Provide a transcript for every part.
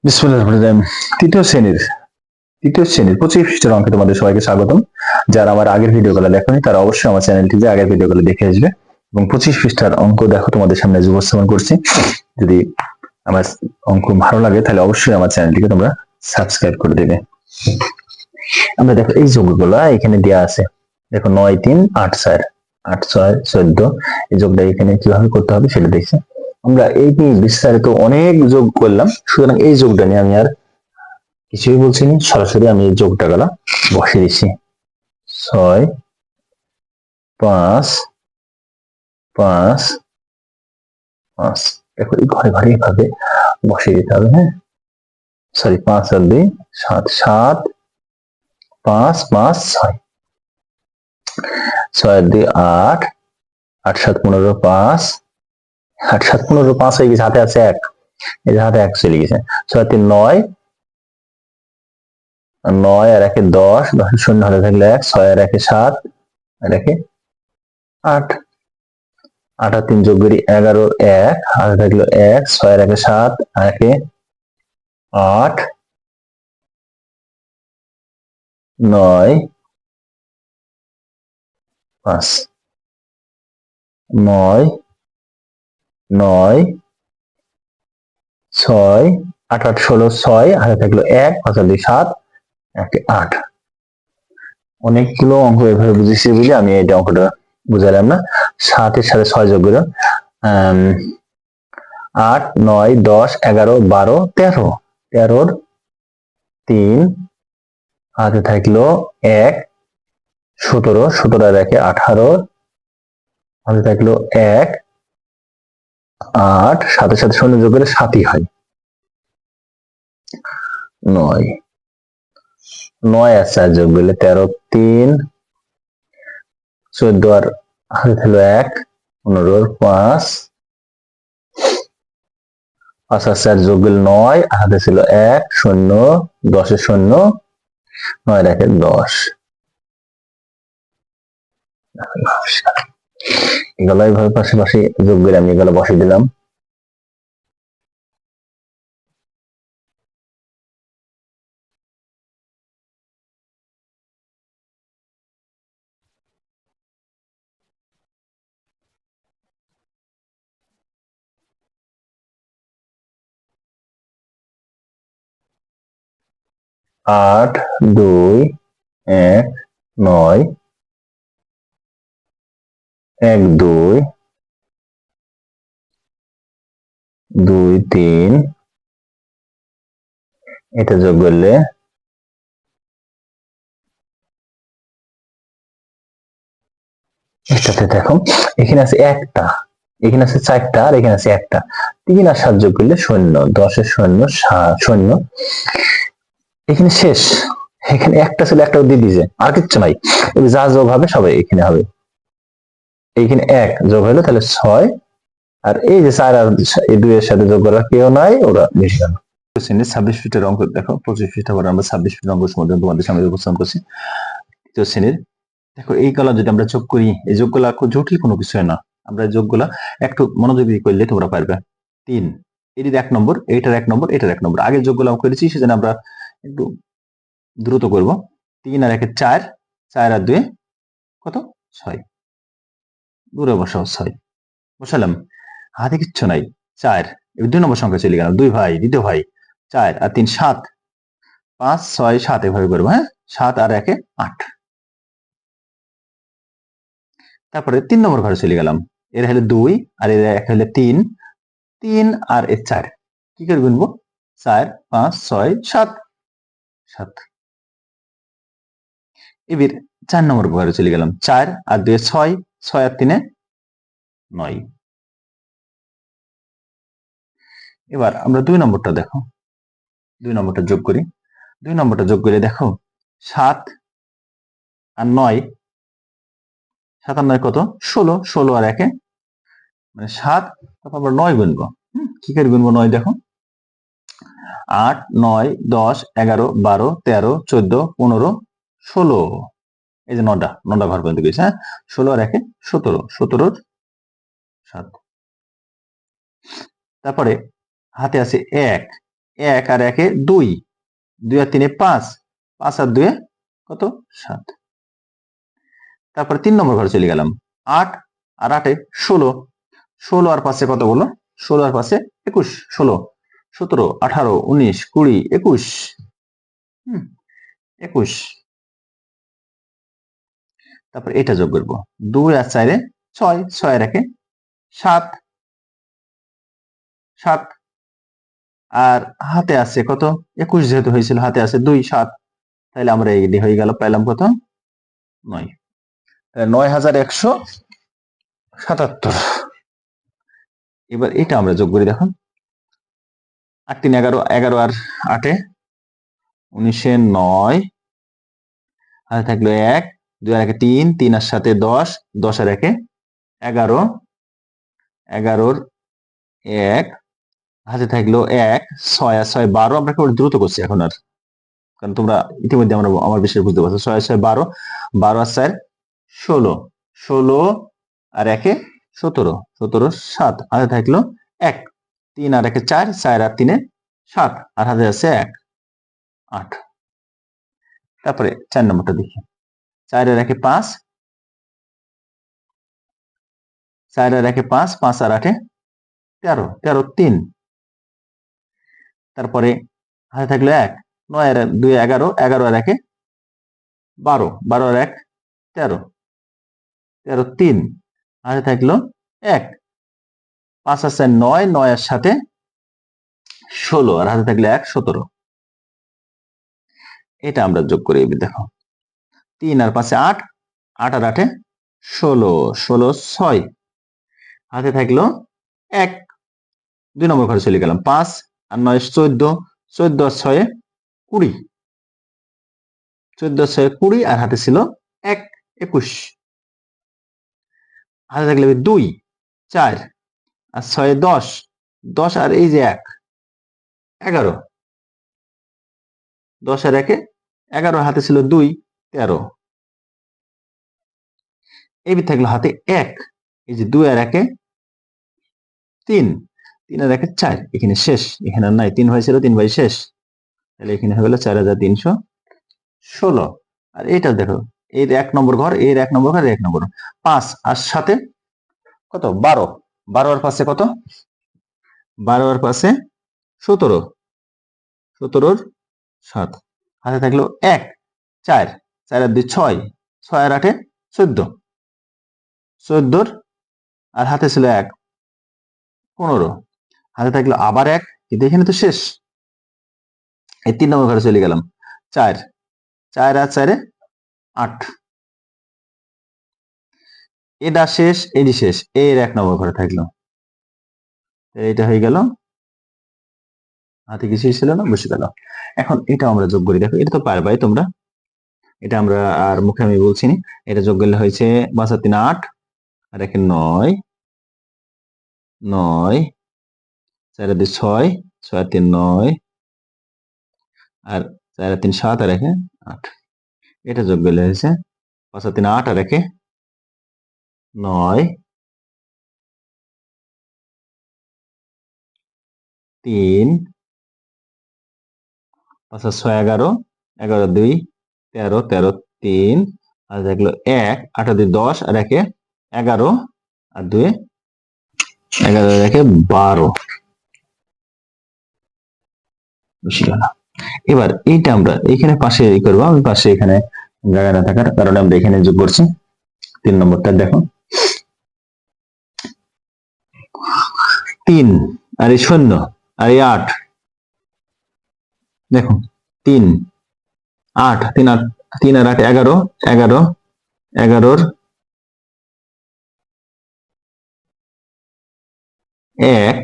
বিসমিল্লাহির রহমানির রহিম। তৃতীয় শ্রেণীর 25 পৃষ্ঠার অঙ্কে তোমাদের সবাইকে স্বাগতম। যারা আমার আগের ভিডিওগুলো দেখোনি তারা অবশ্যই আমার চ্যানেলটিতে আগের ভিডিওগুলো দেখে আসবে এবং 25 পৃষ্ঠার অঙ্ক দেখো তোমাদের সামনে আজ উপস্থাপন করছি। যদি আমার অঙ্ক ভালো লাগে তাহলে অবশ্যই আমার চ্যানেলটিকে তোমরা সাবস্ক্রাইব করে দেবে। আমরা দেখো এই যোগগুলো এখানে দেওয়া আছে। দেখো 9 3 8 4 8 6 14 এই যোগটা এখানে কিভাবে করতে হবে সেটা দেখছি। আমরা এই নিয়ে বিস্তারিত অনেক যোগ করলাম, সুতরাং এই যোগটা নিয়ে আমি আর কিছুই বলছি না, সরাসরি আমি এই যোগটা গলা বসিয়ে দিচ্ছি। 6 5 5 5। দেখো এই ঘরে ঘরে এইভাবে বসিয়ে দিতে হবে। হ্যাঁ, সরি, 5 আর 2 7 7 5 5 6 6 আর 2 8 8 7 15 5 8 7 15 5 হয়ে গেছে, হাতে আছে 1, এই যে হাতে 1 চলে গেছে। 6 3 9 9 আর 1 10 10 শূন্য হাতে থাকলে 1, 6 আর 1 7 আর 1 8 8 আর 3 যোগ করি 11 1 হাতে থাকলো 1, 6 আর 1 7 আর 1 8 9 5 9 9 6 8 8 16 6 হাতে থাকলো 1 5 আর 2 7 1 8। অনেকগুলো অঙ্ক এভাবে বুঝেছি বলে আমি এই অঙ্কটা বুঝালাম না। 7 এর সাথে 6 যোগ করো 8 9 10 11 12 13 13 3 হাতে থাকলো 1 17 17 আর 1 18 হাতে থাকলো 1 8 7 সাথে শূন্য যোগ করে 7ই হয় 9 9 আর 4 যোগ করলে 13 3 14 আর হাতে থাকলো 1 15 5 5 আর 4 যোগ করলে 9 হাতে ছিল 1 0 10 এর 0 9 আর 1 10। এগুলো এইভাবে পাশাপাশি যোগ করে আমি এগুলো বসিয়ে দিলাম। 8 2 1 9 1 2 2 3 এটা যোগ করলে এটাতে দেখো এখানে আছে একটা, এখানে আছে 4টা আর এখানে আছে একটা। 3 আর 7 যোগ করলে 0 10 এর 0 0 এখানে শেষ। এখানে একটা ছিল, একটাও দিয়ে দিয়েছে, আর কিচ্ছু নাই। এই যা যোগ হবে সবাই এখানে হবে। এইখানে 1 যোগ হলো তাহলে 6 আর এই যে 4 আর এই 2 এর সাথে যোগ করা কেউ নাই, ওরা মিশে গেল। 26 ফিটের অঙ্ক দেখো, 25 পৃষ্ঠা পরে আমরা 26 ফিটের অঙ্ক সমাধান তোমাদের সামনে উপস্থাপন করছি। তৃতীয় শ্রেণীর দেখো এই কলা যদি আমরা যোগ করি, এই যোগগুলা খুব জটিল কোনো কিছু না। আমরা যোগগুলা একটু মনোযোগ দিয়ে করলে তোমরা পারবে। 3 এটির 1 নম্বর, এইটার 1 নম্বর, এটার 1 নম্বর। আগে যোগগুলা করেছি সেজন্য আমরা একটু দ্রুত করব। 3 আর 1 4, 4 আর 2 কত 6, দূরে বসাও 6 বসালাম, হাতে কিচ্ছু নাই 4, এই 2 নম্বর সংখ্যা চলে গেল। 2 ভাই, দ্বিতীয় ভাই 4 আর 3 7, 5 6 7 এভাবে করবো। হ্যাঁ, 7 আর 1 8। তারপরে 3 নম্বর ঘরে চলে গেলাম। এর হলো 2 আর এর এক হলো 3, 3 আর এর 4 কি করে গুনবো? 4 5 6 7 7। এবার 4 নম্বর ঘরে চলে গেলাম। 4 আর 2 6, 6 আর 3 9। এবার আমরা 2 নম্বরটা দেখো, 2 নম্বরটা যোগ করি। 2 নম্বরটা যোগ করে দেখো 7 আর 9, 7 আর 9 কত 16, 16 আর 1 মানে 7, তারপর আমরা 9 গুনবো। কি করে গুনবো 9 দেখো 8 9 10 11 12 13 14 15 16, এই যে 9টা ঘর পর্যন্ত গেছে। হ্যাঁ, 16 আর 1 17, 17 7। তারপরে হাতে আছে 1, 1 আর 1 2, 2 আর 3 5, 5 আর 2 কত 7। তারপরে 3 নম্বর ঘরে চলে গেলাম, 8 আর 8 16, 16 আর 5 কত বলো, 16 আর 5 21, 16 17 18 19 20 21, 21। তারপর এটা যোগ করবো, 2 আর 4 6, 6 আর 1 7, 7 আর হাতে আছে কত 21, যেহেতু হয়েছিল হাতে আছে 2 7, তাহলে আমরা এডি হয়ে গেল, পাইলাম কত 9, 9177। এবার এটা আমরা যোগ করি, দেখো 8 3 11, 11 আর 8 19 9, হাতে থাকলো 1, 2 আর 1 3, 3 আর 7 10, 10 আর 1 11, 11 1, হাতে থাকলো 1, 6 আর 6 12। আমরা একটু দ্রুত করছি এখন, আর কারণ তোমরা ইতিমধ্যে আমার বিষয়ে বুঝতে পারছো। 6 6 12, 12 আর 4 16, 16 আর 1 17, 17 7, হাতে থাকলো 1, 3 আর 1 4, 4 আর 3 7, আর হাতে আছে 1 8। তারপরে 4 নম্বরটা দেখি, 4 আর 1 5, 4 আর 1 5, 5 আর 8 13, 13 3। তারপরে হাতে থাকলো 1, 9 আর 2 11, 11 আর 1 12, 12 আর 1 13, 13 3, হাতে থাকলো 1, 5 আর 4 9, 9 আর 7 16, আর হাতে থাকলো 1 17। এটা আমরা যোগ করি, দেখো 3 আর 5 8, 8 আর 8 16, 16 6, হাতে থাকলো 1। 2 নম্বর ঘরে চলে গেলাম, 5 আর 9 14, 14 আর 6 20, 14 আর 6 20, আর হাতে ছিল 1 21, হাতে থাকলে 2 4 আর 6 10, 10 আর এই যে 1 11, 10 আর 1 11, হাতে ছিল 2 13, এই থাকলো হাতে 1, এই যে 2 আর 1 3, 3 আর 1 4, এখানে শেষ, এখানে আর নাই, 3 হয়েছিল 3 ভাই শেষ, তাহলে এখানে হয়ে গেল 4316। আর এটা দেখো, এর 1 নম্বর ঘর, এর 1 নম্বর ঘর, এর 1 নম্বর, 5 আর 7 কত 12, 12 আর 5 কত 12 আর 5 17, 17 7, হাতে থাকলো 1 4, 4 আর 2 6, 6 আর 8 14, 14, আর হাতে ছিল 1 15, হাতে থাকলো আবার 1, কিন্তু এখানে তো শেষ, এই 3 নম্বর ঘরে চলে গেলাম, 4 4 আর 4 8, এটা শেষ এটি শেষ, এর 1 নম্বর ঘরে থাকলো, এটা হয়ে গেল, হাতে কিছুই ছিল না, বসে গেল। এখন এটা আমরা যোগ করি, দেখো এটা তো পারবাই তোমরা, এটা আমরা আর মুখে আমি বলছি না, এটা যোগ করলে হয়েছে 5 আর 3 8, আর 1 9, 9 4 আর 2 6, 6 আর 3 9, আর 4 আর 3 7, আর 1 8, এটা যোগ করলে হয়েছে 5 আর 3 8, আর 1 9 3, 5 আর 6 11, 11 2 13, 13 3, আর দেখলো 1 8 আর 2 10, আর 1 11, আর 2 11 আর 1 12, বুঝে গেল। এবার এইটা আমরা এখানে পাশে করবো, আমি পাশে এখানে জায়গা না থাকার কারণে আমরা এখানে যোগ করছি। 3 নম্বরটা দেখো, 3 আর এই 0 আর এই 8, দেখো 3 8, 3 আর 3 আর 8 11, 11, 11 1,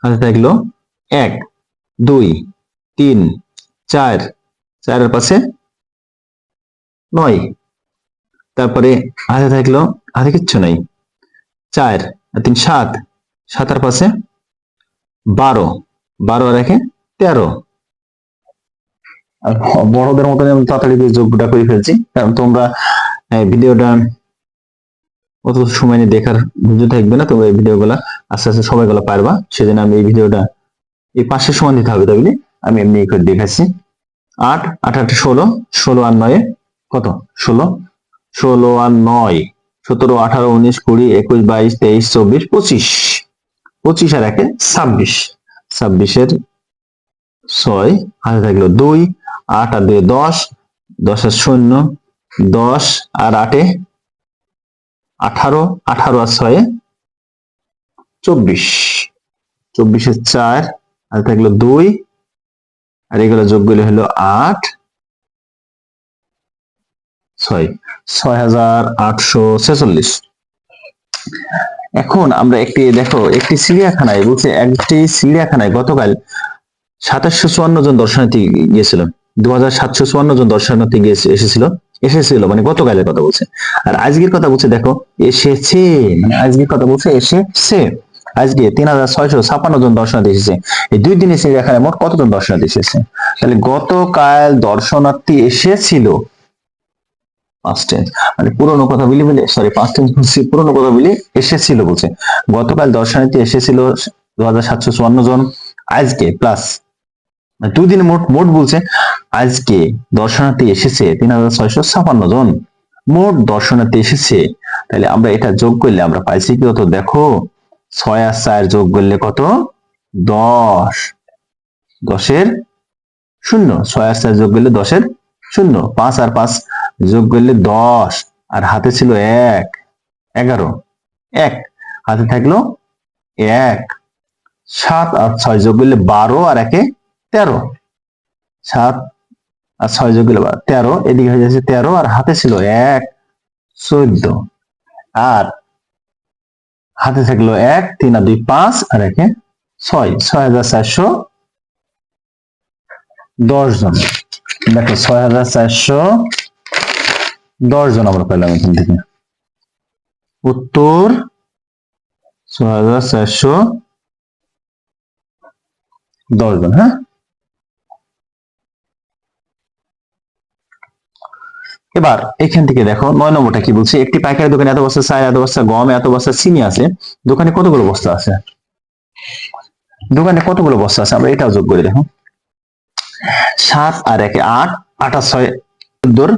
হাতে থাকলো 1 2 3 4, 4 এর পাশে 9, তারপরে হাতে থাকলো, হাতে কিচ্ছু নাই, 4 আর 3 7, 7 এর পাশে 12, 12 আর 1 13। আর বড়দের মতন আমি তাড়াতাড়ি যোগটা করে ফেলছি, কারণ তোমরা ভিডিওটা অত সময় নিয়ে দেখার বুঝতে থাকবে না, তোমরা এই ভিডিওগুলা আস্তে আস্তে সময়গুলো পারবা, সেজন্য আমি এই ভিডিওটা এই 5 সমান দিতে হবে, তাহলে আমি এমনি করে দেখাচ্ছি। 8 8 8 16, 16 আর 9 কত? 16, 16 আর 9 17 18 19 20 21 22 23 24 25, 25 আর 1 26, 26 এর 6 হাতে থাকলো 2, 8 আর 2 10, 10 আর 0 10 আর 8 18, 18 আর 6 24, 24 এর 4 হাতে থাকলো 2, আর এগুলো যোগ করলে হলো 8 6, 6846। এখন আমরা একটি দেখো, একটি চিড়িয়াখানায় বলছে, একটি চিড়িয়াখানায় গতকাল 2754 জন দর্শনার্থী গিয়েছিল, 2754 জন দর্শনার্থী এসেছিল মানে গতকালের কথা বলছে। আর আজকের কথা বলছে দেখো, এসেছে, মানে আজকের কথা বলছে এসেছে। আজকে 3656 জন দর্শনার্থী এসেছে। এই 2 দিনে চিড়িয়াখানায় মোট কতজন দর্শনার্থী এসেছে? তাহলে গতকাল দর্শনার্থী এসেছিল, পাস্ট টেন্স, মানে পুরনো কথা বলি পাস্ট টেন্স বলছি, পুরনো কথা বলি এসেছিল বলছে। গতকাল দর্শনার্থী এসেছিল 2754 জন, আজকে প্লাস 2 দিনে মোট বলছে, আজকে দর্শনার্থী এসেছে 3656 জন, মোট দর্শনার্থী এসেছে। তাহলে আমরা এটা যোগ করলে আমরা পাইছি কি কত? দেখো 6 আর 4 যোগ করলে কত? 10, 10 এর 0, 6 আর 4 যোগ করলে 10 এর 0, 5 আর 5 যোগ করলে 10, আর হাতে ছিল 1, 11, 1 হাতে থাকলো 1, 7 আর 6 যোগ করলে 12, আর 1 13, 7 আর 6 যোগ করলে 13, এদিকে হয়ে যাচ্ছে 13, আর হাতে ছিল 1, 14, আর হাতে থাকলো 1, 3 আর 2 5, আর 1 6, 6410 জন। দেখো 6410 জন আমরা পেলাম এখান থেকে। উত্তর 6410 জন। হ্যাঁ, এবার এখান থেকে দেখো 9 নম্বরটা কি বলছে? একটি পাইকারি দোকানে এত বস্তা চাল, এত বস্তা গম, এত বস্তা চিনি আছে। দোকানে কতগুলো বস্তা আছে? দোকানে কতগুলো বস্তা আছে আমরা এটাও যোগ করে দেখো। 7 আর 1 8, 8 আর 6 14,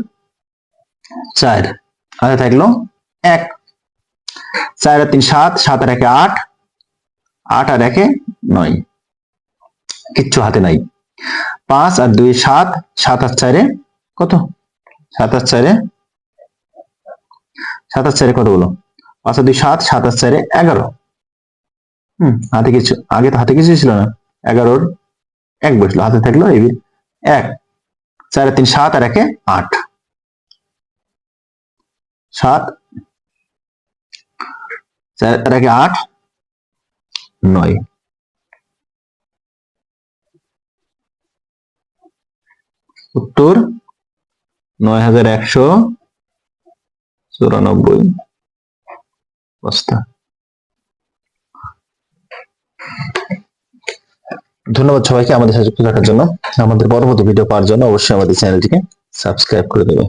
4 হাতে থাকলো 1, 4 আর 3 7, 7 আর 1 8, 8 আর 1 9, কিচ্ছু হাতে নাই। 5 আর 2 7, 7 আর 4 কত? 7 আর 4 7 আর 4 কতগুলো? 5 আর 2 7, 7 আর 4 11। হাতে কিছু, আগে তো হাতে কিছু ছিল না, 11-র 1 বসলো, হাতে থাকলো এই 1, 4 আর 3 7, আর 1 8, 7, 4 আর 1 8, 9। উত্তর 9194 বস্তা। ধন্যবাদ সবাইকে আমাদের সাথে যুক্ত থাকার জন্য। আমাদের পরবর্তী ভিডিও পাওয়ার জন্য অবশ্যই আমাদের চ্যানেলটিকে সাবস্ক্রাইব করে দেবেন।